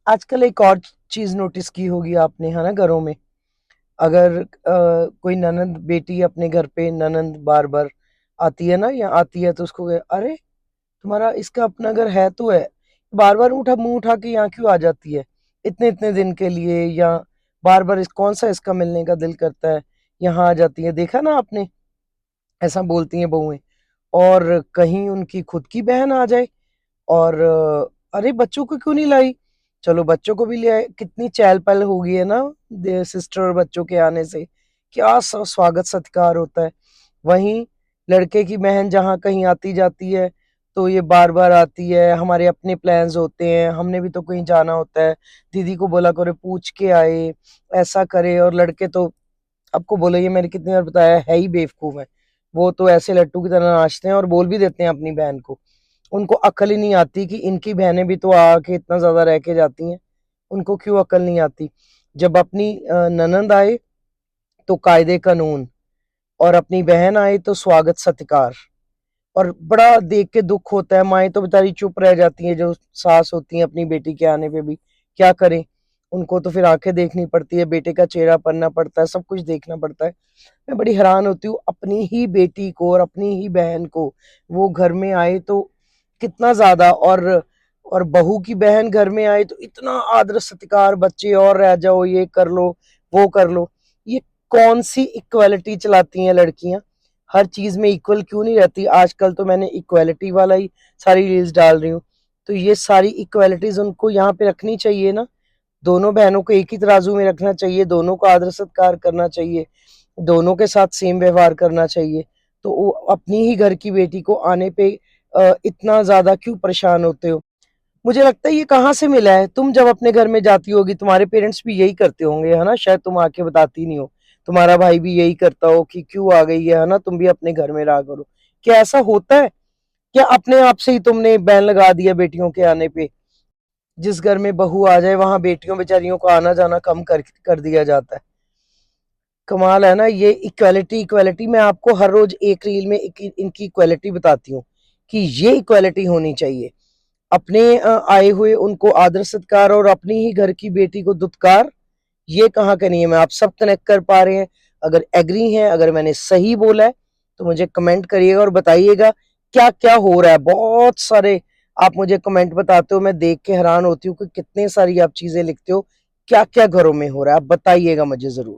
आजकल एक और चीज नोटिस की होगी आपने, है ना, घरों में। अगर कोई ननंद बेटी अपने घर पे ननंद बार बार आती है ना, या आती है तो उसको अरे तुम्हारा इसका अपना घर है तो है, बार बार उठा मुंह उठा के यहाँ क्यों आ जाती है इतने इतने दिन के लिए, या बार बार इस कौन सा इसका मिलने का दिल करता है, यहाँ आ जाती है। देखा ना आपने, ऐसा बोलती हैं बहुएं। और कहीं उनकी खुद की बहन आ जाए और अरे बच्चों को क्यों नहीं लाई, चलो बच्चों को भी ले आए। कितनी चहल पहल हो गई है ना सिस्टर और बच्चों के आने से, क्या स्वागत सत्कार होता है। वहीं लड़के की बहन जहाँ कहीं आती जाती है तो ये बार बार आती है, हमारे अपने प्लान्स होते हैं, हमने भी तो कहीं जाना होता है, दीदी को बोला करे पूछ के आए, ऐसा करे। और लड़के तो, आपको बोला, ये मैंने कितनी बार बताया है ही बेवकूफ है। वो तो ऐसे लट्टू की तरह नाचते हैं और बोल भी देते हैं अपनी बहन को। उनको अकल ही नहीं आती कि इनकी बहनें भी तो आके इतना ज्यादा रह के जाती हैं, उनको क्यों अकल नहीं आती। जब अपनी ननंद आए तो कायदे कानून, और अपनी बहन आए तो स्वागत सत्कार। और बड़ा देख के दुख होता है, माएँ तो बेचारी चुप रह जाती हैं, जो सास होती हैं अपनी बेटी के आने पे भी क्या करें। उनको तो फिर आंखें देखनी पड़ती है, बेटे का चेहरा पढ़ना पड़ता है, सब कुछ देखना पड़ता है। मैं बड़ी हैरान होती हूँ अपनी ही बेटी को और अपनी ही बहन को, वो घर में आए तो कितना ज्यादा, और बहू की बहन घर में आए तो इतना आदर सत्कार, बच्चे और रह जाओ, ये कर लो वो कर लो। ये कौन सी इक्वालिटी चलाती हैं लड़कियां, हर चीज में इक्वल क्यों नहीं रहती। आजकल तो मैंने इक्वालिटी वाला ही सारी रील्स डाल रही हूँ, तो ये सारी इक्वालिटीज उनको यहाँ पे रखनी चाहिए ना। दोनों बहनों को एक ही तराजू में रखना चाहिए, दोनों को आदर सत्कार करना चाहिए, दोनों के साथ सेम व्यवहार करना चाहिए। तो वो अपनी ही घर की बेटी को आने पे इतना ज्यादा क्यों परेशान होते हो। मुझे लगता है ये कहाँ से मिला है। तुम जब अपने घर में जाती होगी तुम्हारे पेरेंट्स भी यही करते होंगे, है ना, शायद तुम आके बताती नहीं हो। तुम्हारा भाई भी यही करता हो कि क्यों आ गई है ना, तुम भी अपने घर में रहा करो। क्या ऐसा होता है, क्या अपने आप से ही तुमने बैन लगा दिया बेटियों के आने पे। जिस घर में बहू आ जाए वहां बेटियों बेचारियों को आना जाना कम कर दिया जाता है। कमाल है ना ये इक्वालिटी। इक्वालिटी मैं आपको हर रोज एक रील में इनकी इक्वालिटी बताती हूँ कि ये इक्वालिटी होनी चाहिए। अपने आए हुए उनको आदर सत्कार, और अपनी ही घर की बेटी को दुत्कार, ये कहाँ का नहीं है। मैं आप सब कनेक्ट कर पा रहे हैं, अगर एग्री हैं, अगर मैंने सही बोला है तो मुझे कमेंट करिएगा और बताइएगा क्या क्या हो रहा है। बहुत सारे आप मुझे कमेंट बताते हो, मैं देख के हैरान होती हूँ कि कितने सारी आप चीजें लिखते हो, क्या क्या घरों में हो रहा है, आप बताइएगा मुझे जरूर।